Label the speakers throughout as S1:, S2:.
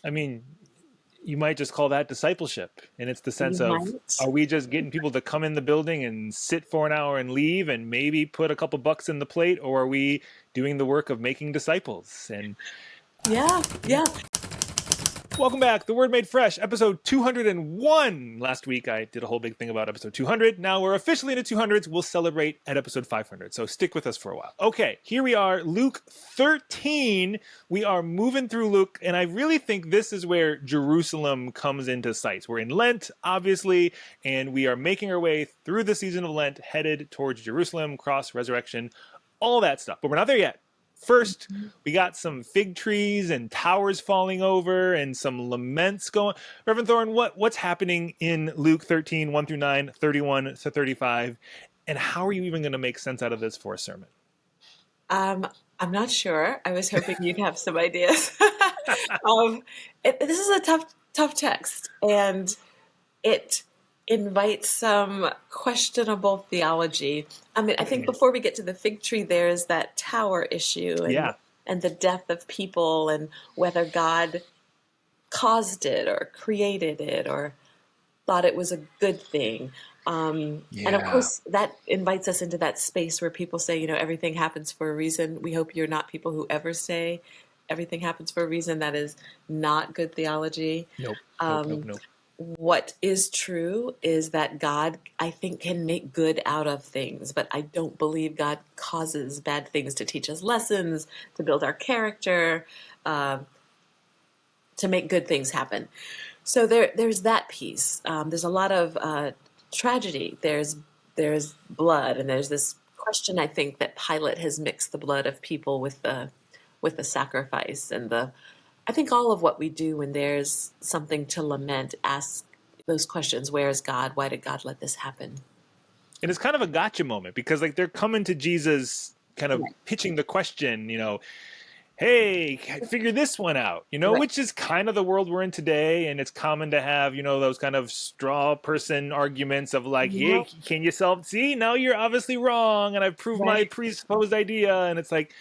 S1: I mean, you might just call that discipleship. And it's the sense
S2: You
S1: of,
S2: might.
S1: are we just getting people to come in the building and sit for an hour and leave and maybe put a couple bucks in the plate? Or are we doing the work of making disciples? And
S2: Yeah,
S1: yeah.
S2: yeah.
S1: Welcome back. The Word Made Fresh, episode 201. Last week I did a whole big thing about episode 200. Now we're officially into 200s. We'll celebrate at episode 500. So stick with us for a while. Okay, here we are, Luke 13. We are moving through Luke, and I really think this is where Jerusalem comes into sight. We're in Lent, obviously, and we are making our way through the season of Lent, headed towards Jerusalem, cross, resurrection, all that stuff. But we're not there yet. First, we got some fig trees and towers falling over and some laments going. Reverend Thorne, what's happening in Luke 13, 1 through 9, 31 to 35? And how are you even going to make sense out of this for a sermon?
S2: I'm not sure. I was hoping you'd have some ideas. This is a tough text, and it invites some questionable theology. I mean, I think before we get to the fig tree, there's that tower issue
S1: Yeah.
S2: and the death of people and whether God caused it or created it or thought it was a good thing. And of
S1: Yeah.
S2: course, that invites us into that space where people say, everything happens for a reason. We hope you're not people who ever say everything happens for a reason. That is not good theology.
S1: Nope.
S2: Um, what is true is that God, I think, can make good out of things, but I don't believe God causes bad things to teach us lessons, to build our character, to make good things happen. So there's that piece. There's a lot of tragedy. There's blood, and there's this question. I think that Pilate has mixed the blood of people with the sacrifice, and I think all of what we do when there's something to lament, ask those questions: Where is God? Why did God let this happen?
S1: And it's kind of a gotcha moment because like they're coming to Jesus kind of
S2: Right.
S1: pitching the question, hey, figure this one out,
S2: Right.
S1: which is kind of the world we're in today. And it's common to have, those kind of straw person arguments of like,
S2: Yeah.
S1: hey, can you see, now you're obviously wrong. And I've proved my
S2: Right.
S1: presupposed idea. And it's like,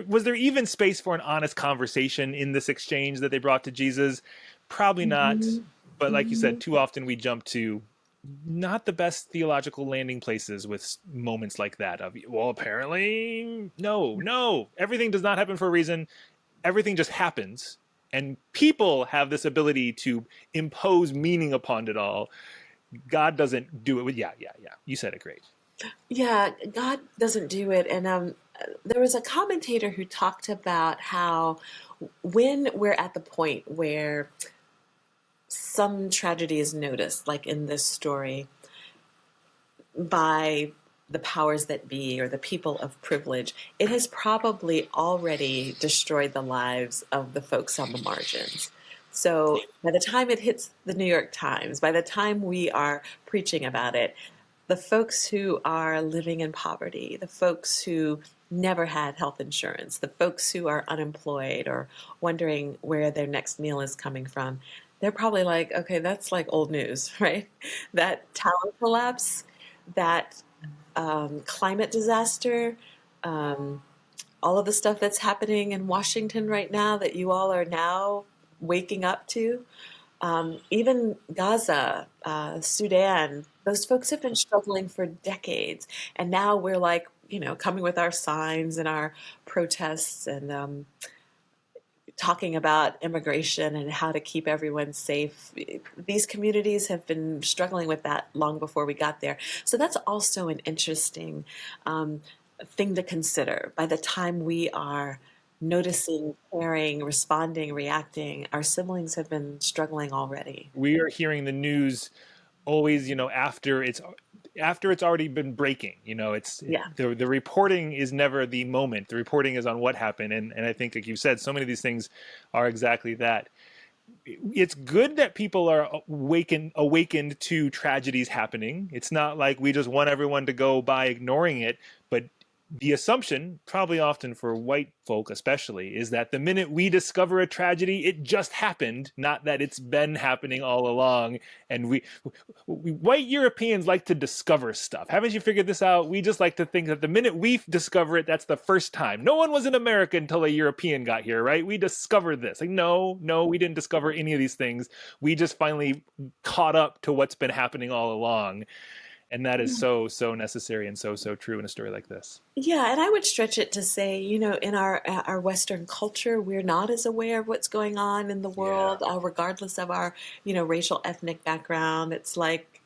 S1: was there even space for an honest conversation in this exchange that they brought to Jesus? Probably not.
S2: Mhm.
S1: But like you said,
S2: Mhm.
S1: too often we jump to not the best theological landing places with moments like that of, well, apparently no, everything does not happen for a reason. Everything just happens, and people have this ability to impose meaning upon it all. God doesn't do it with, yeah, you said it great.
S2: Yeah, God doesn't do it. And there was a commentator who talked about how when we're at the point where some tragedy is noticed, like in this story, by the powers that be or the people of privilege, it has probably already destroyed the lives of the folks on the margins. So by the time it hits the New York Times, by the time we are preaching about it, the folks who are living in poverty, the folks who never had health insurance, the folks who are unemployed or wondering where their next meal is coming from, they're probably like, okay, that's like old news, right? That tower collapse, that climate disaster, um, all of the stuff that's happening in Washington right now that you all are now waking up to. Even Gaza, Sudan, those folks have been struggling for decades. And now we're like, coming with our signs and our protests and talking about immigration and how to keep everyone safe. These communities have been struggling with that long before we got there. So that's also an interesting thing to consider. By the time we are noticing, caring, responding, reacting, our siblings have been struggling already.
S1: We are hearing the news always, after it's already been breaking.
S2: Yeah.
S1: The reporting is never the moment. The reporting is on what happened, and I think, like you said, so many of these things are exactly that. It's good that people are awakened to tragedies happening. It's not like we just want everyone to go by ignoring it, but the assumption, probably often for white folk especially, is that the minute we discover a tragedy, it just happened, not that it's been happening all along. And we white Europeans like to discover stuff. Haven't you figured this out? We just like to think that the minute we discover it, that's the first time. No one was in America until a European got here, right? We discovered this. Like, no, we didn't discover any of these things. We just finally caught up to what's been happening all along. And that is so necessary and so true in a story like this.
S2: Yeah, and I would stretch it to say, in our Western culture, we're not as aware of what's going on in the world, regardless of our, racial, ethnic background. It's like,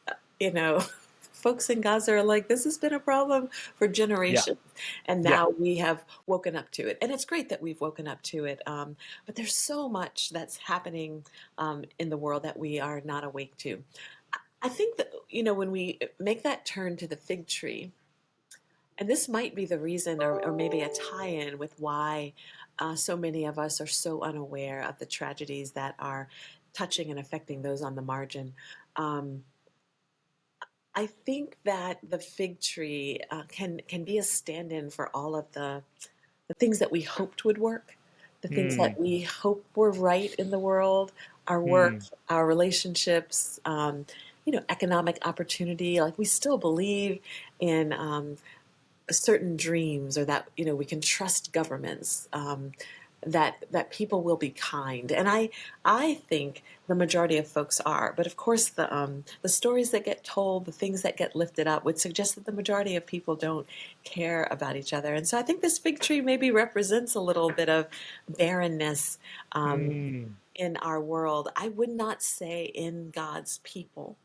S2: folks in Gaza are like, this has been a problem for generations, and now we have woken up to it. And it's great that we've woken up to it, but there's so much that's happening in the world that we are not awake to. I think that, when we make that turn to the fig tree, and this might be the reason, or maybe a tie-in with why so many of us are so unaware of the tragedies that are touching and affecting those on the margin. I think that the fig tree can be a stand-in for all of the things that we hoped would work, the things that we hope were right in the world, our work, our relationships, economic opportunity. Like, we still believe in certain dreams, or that we can trust governments, that people will be kind, and I think the majority of folks are. But of course, the stories that get told, the things that get lifted up, would suggest that the majority of people don't care about each other. And so I think this fig tree maybe represents a little bit of barrenness in our world. I would not say in God's people.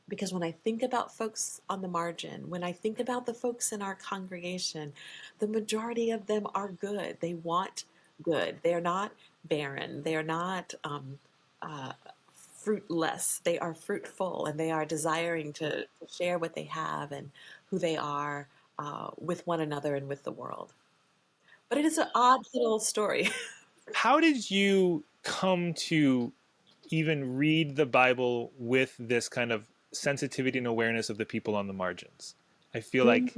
S2: Because when I think about folks on the margin, when I think about the folks in our congregation, the majority of them are good. They want good. They are not barren. They are not fruitless. They are fruitful, and they are desiring to share what they have and who they are with one another and with the world. But it is an odd little story.
S1: How did you come to even read the Bible with this kind of sensitivity and awareness of the people on the margins? I feel like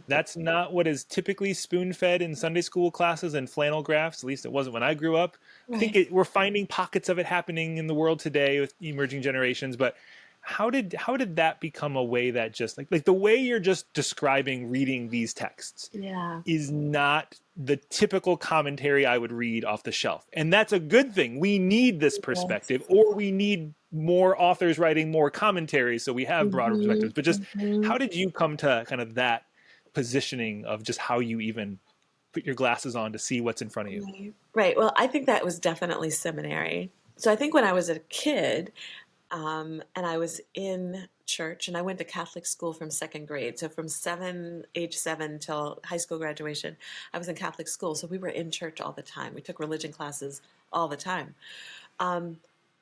S1: that's not what is typically spoon-fed in Sunday school classes and flannel graphs. At least it wasn't when I grew up. Right. I think we're finding pockets of it happening in the world today with emerging generations. But how did that become a way that just like the way you're just describing reading these texts is not the typical commentary I would read off the shelf? And that's a good thing. We need this perspective, or we need more authors writing more commentaries so we have broader perspectives. But just how did you come to kind of that positioning of just how you even put your glasses on to see what's in front of you?
S2: Right. Well, I think that was definitely seminary. So I think when I was a kid, and I was in church, and I went to Catholic school from second grade. So from age 7 till high school graduation, I was in Catholic school. So we were in church all the time. We took religion classes all the time.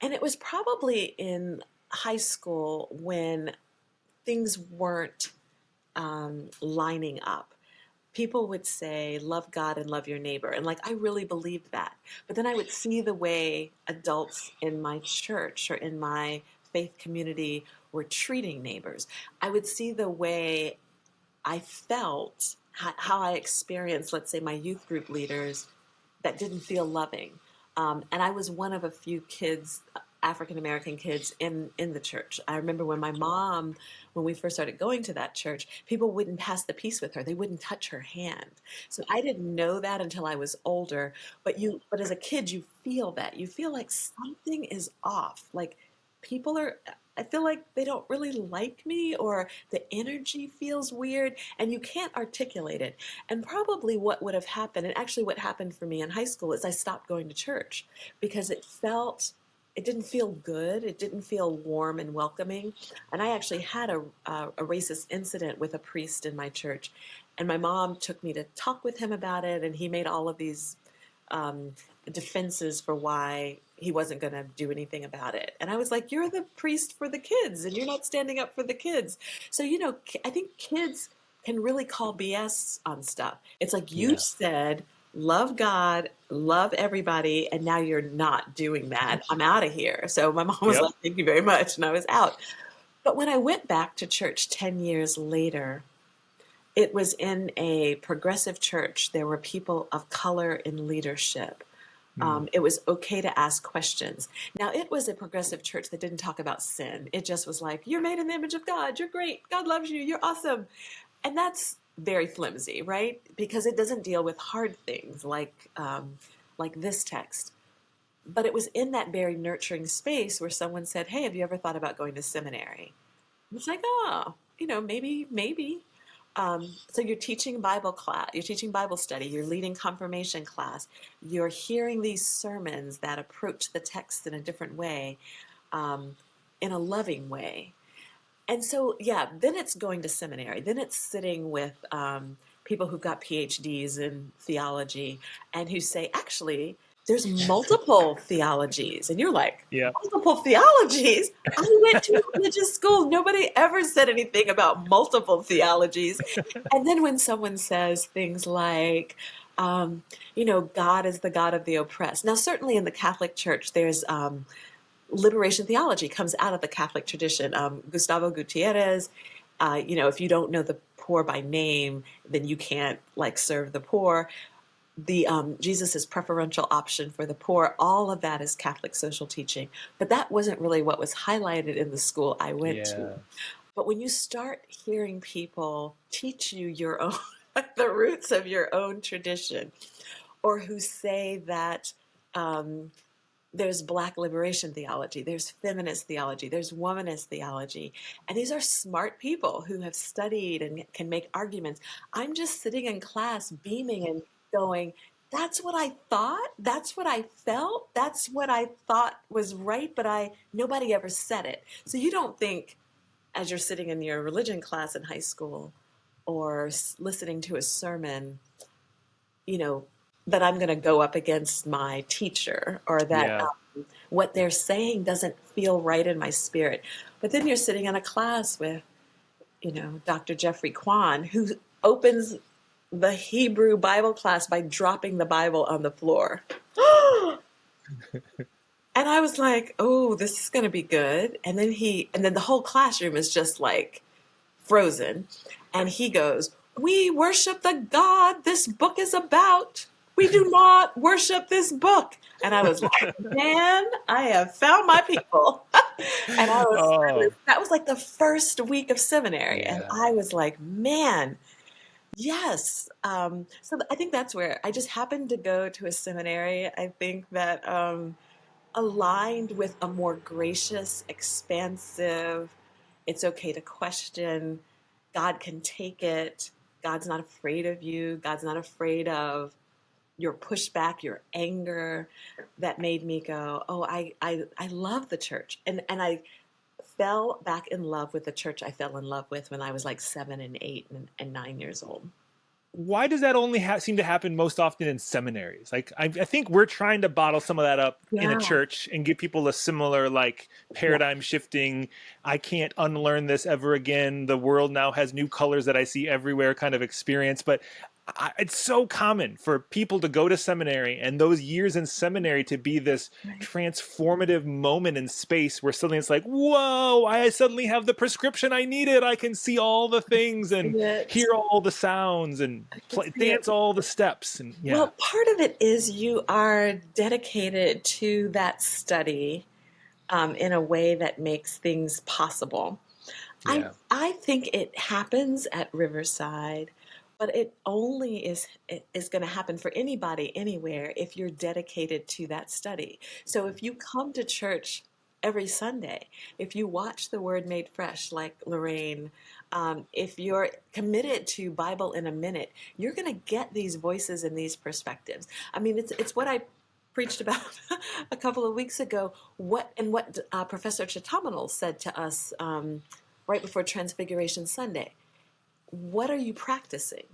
S2: And it was probably in high school when things weren't lining up. People would say, love God and love your neighbor. And I really believed that. But then I would see the way adults in my church or in my faith community were treating neighbors. I would see the way I felt, how I experienced, let's say, my youth group leaders that didn't feel loving. And I was one of a few kids, African-American kids in the church. I remember when my mom, when we first started going to that church, people wouldn't pass the peace with her. They wouldn't touch her hand. So I didn't know that until I was older. But as a kid, you feel that. You feel like something is off. Like I feel like they don't really like me, or the energy feels weird, and you can't articulate it. And probably what would have happened, and actually what happened for me in high school, is I stopped going to church because it didn't feel good. It didn't feel warm and welcoming. And I actually had a racist incident with a priest in my church. And my mom took me to talk with him about it. And he made all of these defenses for why he wasn't going to do anything about it. And I was like, you're the priest for the kids, and you're not standing up for the kids. So, I think kids can really call BS on stuff. It's like you said, love God, love everybody, and now you're not doing that. I'm out of here. So my mom was like, thank you very much, and I was out. But when I went back to church 10 years later, it was in a progressive church. There were people of color in leadership. It was okay to ask questions. Now, it was a progressive church that didn't talk about sin. It just was like, you're made in the image of God. You're great. God loves you. You're awesome. And that's very flimsy, right? Because it doesn't deal with hard things like this text. But it was in that very nurturing space where someone said, hey, have you ever thought about going to seminary? It's like, oh, maybe. So you're teaching Bible class, you're teaching Bible study, you're leading confirmation class, you're hearing these sermons that approach the text in a different way, in a loving way. And so, yeah, then it's going to seminary. Then it's sitting with people who've got PhDs in theology and who say, actually, there's multiple theologies. And you're like,
S1: Yeah.
S2: multiple theologies? I went to religious school. Nobody ever said anything about multiple theologies. And then when someone says things like, God is the God of the oppressed. Now, certainly in the Catholic Church, there's liberation theology comes out of the Catholic tradition. Gustavo Gutierrez, if you don't know the poor by name, then you can't serve the poor. The Jesus' preferential option for the poor, all of that is Catholic social teaching. But that wasn't really what was highlighted in the school I went to. But when you start hearing people teach you your own, the roots of your own tradition, or who say that there's Black liberation theology, there's feminist theology, there's womanist theology. And these are smart people who have studied and can make arguments. I'm just sitting in class beaming and going, that's what I thought, that's what I felt, that's what I thought was right, but nobody ever said it. So you don't think, as you're sitting in your religion class in high school or listening to a sermon, that I'm going to go up against my teacher, or that what they're saying doesn't feel right in my spirit. But then you're sitting in a class with, Dr. Jeffrey Kwan, who opens the Hebrew Bible class by dropping the Bible on the floor. And I was like, oh, this is going to be good. And then the whole classroom is just like frozen. And he goes, we worship the God this book is about. We do not worship this book. And I was like, man, I have found my people. And that was like the first week of seminary. And I was like, man, yes. So I think that's where I just happened to go to a seminary. I think that aligned with a more gracious, expansive, it's okay to question, God can take it, God's not afraid of you, God's not afraid of your pushback, your anger, that made me go, oh, I love the church. And I fell back in love with the church I fell in love with when I was like 7 and 8 and 9 years old.
S1: Why does that only seem to happen most often in seminaries? Like, I think we're trying to bottle some of that up in a church and give people a similar paradigm shifting, I can't unlearn this ever again, the world now has new colors that I see everywhere kind of experience. But it's so common for people to go to seminary and those years in seminary to be this transformative moment in space where suddenly it's like, whoa, I suddenly have the prescription I needed. I can see all the things and hear all the sounds and dance all the steps. And
S2: Well, part of it is you are dedicated to that study in a way that makes things possible. I think it happens at Riverside, but it only is going to happen for anybody anywhere if you're dedicated to that study. So if you come to church every Sunday, if you watch the Word Made Fresh like Lorraine, if you're committed to Bible in a Minute, you're going to get these voices and these perspectives. I mean, it's what I preached about a couple of weeks ago, what Professor Chitamanal said to us right before Transfiguration Sunday. What are you practicing,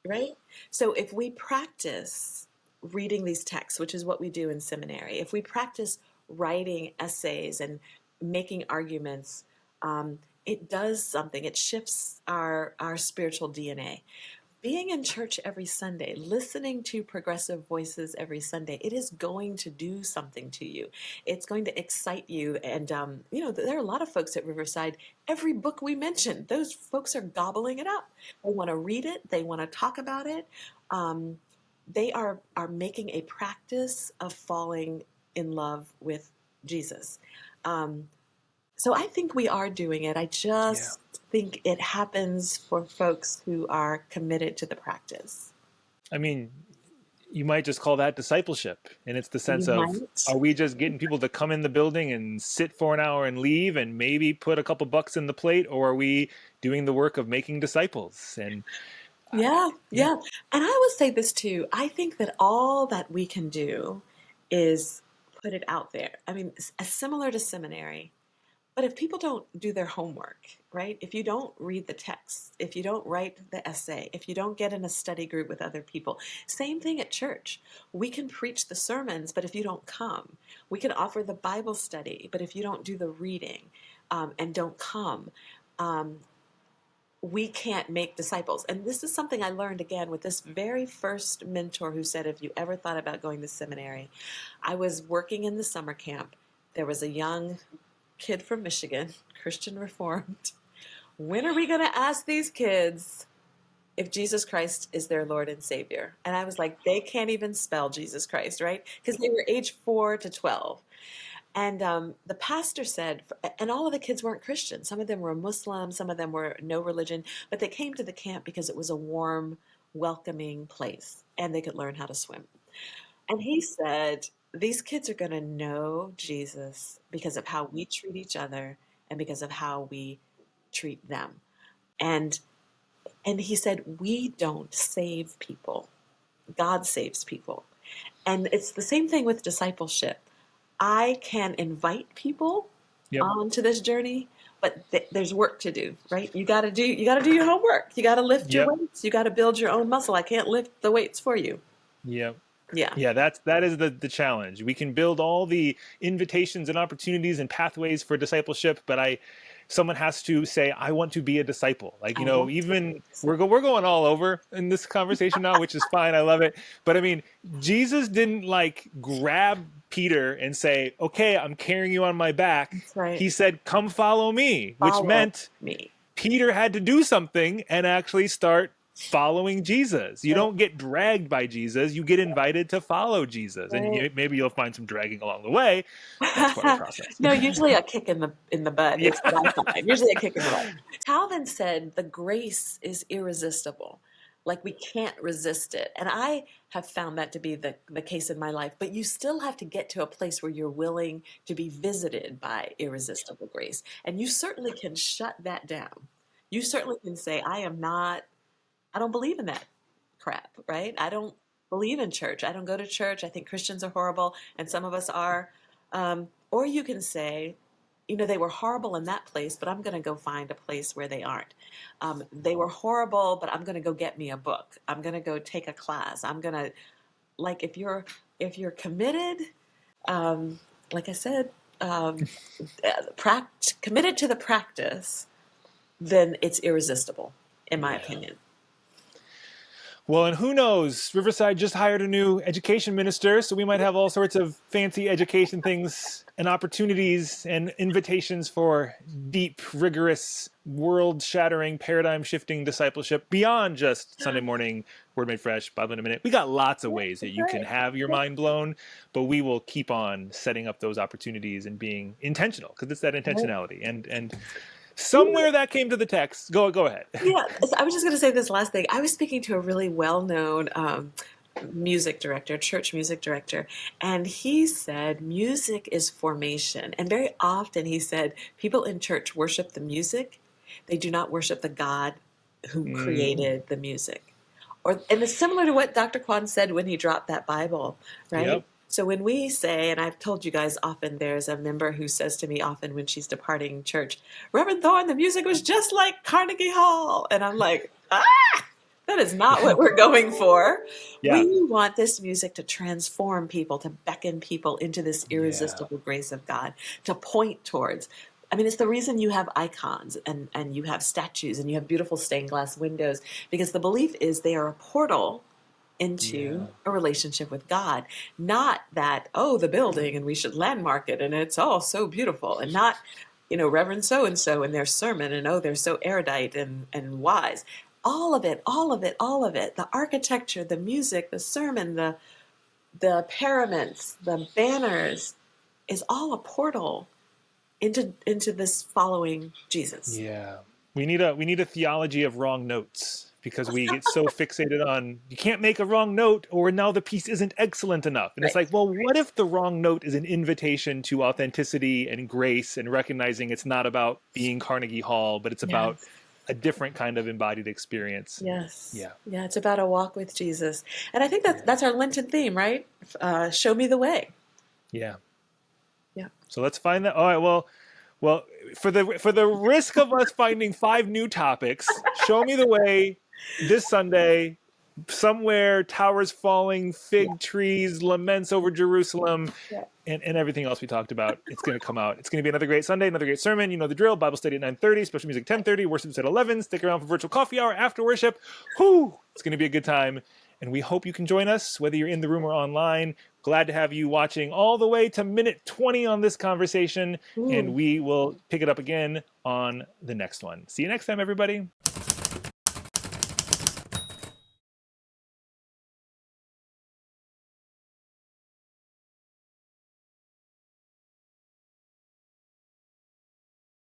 S2: right? So if we practice reading these texts, which is what we do in seminary, if we practice writing essays and making arguments, it does something. It shifts our spiritual DNA. being in church every Sunday, listening to progressive voices every Sunday, it is going to do something to you. It's going to excite you. And, there are a lot of folks at Riverside. Every book we mentioned, those folks are gobbling it up. They want to read it. They want to talk about it. They are making a practice of falling in love with Jesus. So I think we are doing it. I just think it happens for folks who are committed to the practice.
S1: I mean, you might just call that discipleship. And it's the sense
S2: You
S1: of,
S2: might.
S1: are we just getting people to come in the building and sit for an hour and leave and maybe put a couple bucks in the plate? Or are we doing the work of making disciples? And
S2: Yeah. And I would say this too. I think that all that we can do is put it out there. I mean, similar to seminary. But if people don't do their homework, right? If you don't read the text, if you don't write the essay, if you don't get in a study group with other people, same thing at church. We can preach the sermons, but if you don't come, we can offer the Bible study, but if you don't do the reading and don't come, we can't make disciples. And this is something I learned again with this very first mentor who said, if you ever thought about going to seminary, I was working in the summer camp. There was a young kid from Michigan, Christian Reformed. When are we going to ask these kids if Jesus Christ is their Lord and Savior? And I was like, they can't even spell Jesus Christ, right? Because they were age 4 to 12. And the pastor said, and all of the kids weren't Christian. Some of them were Muslim, some of them were no religion, but they came to the camp because it was a warm, welcoming place and they could learn how to swim. And he said, these kids are going to know Jesus because of how we treat each other and because of how we treat them. And he said, we don't save people. God saves people. And it's the same thing with discipleship. I can invite people onto this journey, but there's work to do, right? You got to do your homework. You got to lift your weights. You got to build your own muscle. I can't lift the weights for you.
S1: Yep.
S2: Yeah,
S1: that is the challenge. We can build all the invitations and opportunities and pathways for discipleship, but someone has to say, I want to be a disciple. Like, even we're going all over in this conversation now, which is fine. I love it. But I mean, Jesus didn't like grab Peter and say, okay, I'm carrying you on my back.
S2: That's right.
S1: He said, come follow me, which meant Peter had to do something and actually start following Jesus. You don't get dragged by Jesus. You get invited to follow Jesus. And maybe you'll find some dragging along the way. That's part of the process.
S2: No, usually a kick in the butt is what I find. Usually a kick in the butt. Calvin said the grace is irresistible. Like we can't resist it. And I have found that to be the case in my life. But you still have to get to a place where you're willing to be visited by irresistible grace. And you certainly can shut that down. You certainly can say, I don't believe in that crap, right? I don't believe in church. I don't go to church. I think Christians are horrible, and some of us are. Or you can say, they were horrible in that place, but I'm going to go find a place where they aren't. They were horrible, but I'm going to go get me a book. I'm going to go take a class. I'm going to, like, if you're committed, like I said, committed to the practice, then it's irresistible, in my opinion.
S1: Well, and who knows? Riverside just hired a new education minister, so we might have all sorts of fancy education things and opportunities and invitations for deep, rigorous, world-shattering, paradigm-shifting discipleship beyond just Sunday morning, Word Made Fresh, Bible in a Minute. We got lots of ways that you can have your mind blown, but we will keep on setting up those opportunities and being intentional, because it's that intentionality. And somewhere that came to the text. Go ahead.
S2: Yeah, I was just going to say this last thing. I was speaking to a really well-known music director, church music director, and he said music is formation. And very often he said people in church worship the music. They do not worship the God who created the music. And it's similar to what Dr. Kwan said when he dropped that Bible, right? Yep. So when we say, and I've told you guys often, there's a member who says to me often when she's departing church, Reverend Thorne, the music was just like Carnegie Hall. And I'm like, that is not what we're going for. Yeah. We want this music to transform people, to beckon people into this irresistible grace of God, to point towards. I mean, it's the reason you have icons and you have statues and you have beautiful stained glass windows, because the belief is they are a portal into a relationship with God. Not that, oh, the building and we should landmark it and it's all so beautiful, and not, Reverend so and so and their sermon and oh, they're so erudite and wise. All of it, all of it, all of it. The architecture, the music, the sermon, the paraments, the banners is all a portal into this following Jesus.
S1: Yeah. We need a theology of wrong notes, because we get so fixated on, you can't make a wrong note or now the piece isn't excellent enough. And it's like, well, what if the wrong note is an invitation to authenticity and grace and recognizing it's not about being Carnegie Hall, but it's about a different kind of embodied experience.
S2: Yes.
S1: Yeah.
S2: Yeah, it's about a walk with Jesus. And I think that's our Lenten theme, right? Show me the way.
S1: Yeah.
S2: Yeah.
S1: So let's find that. All right. Well, for the risk of us finding 5 new topics, show me the way this Sunday, somewhere, towers falling, fig trees, laments over Jerusalem, and everything else we talked about. It's going to come out. It's going to be another great Sunday, another great sermon. You know the drill. Bible study at 9:30, special music 10:30, worship's at 11. Stick around for virtual coffee hour after worship. Whoo! It's going to be a good time. And we hope you can join us, whether you're in the room or online. Glad to have you watching all the way to minute 20 on this conversation. And we will pick it up again on the next one. See you next time, everybody.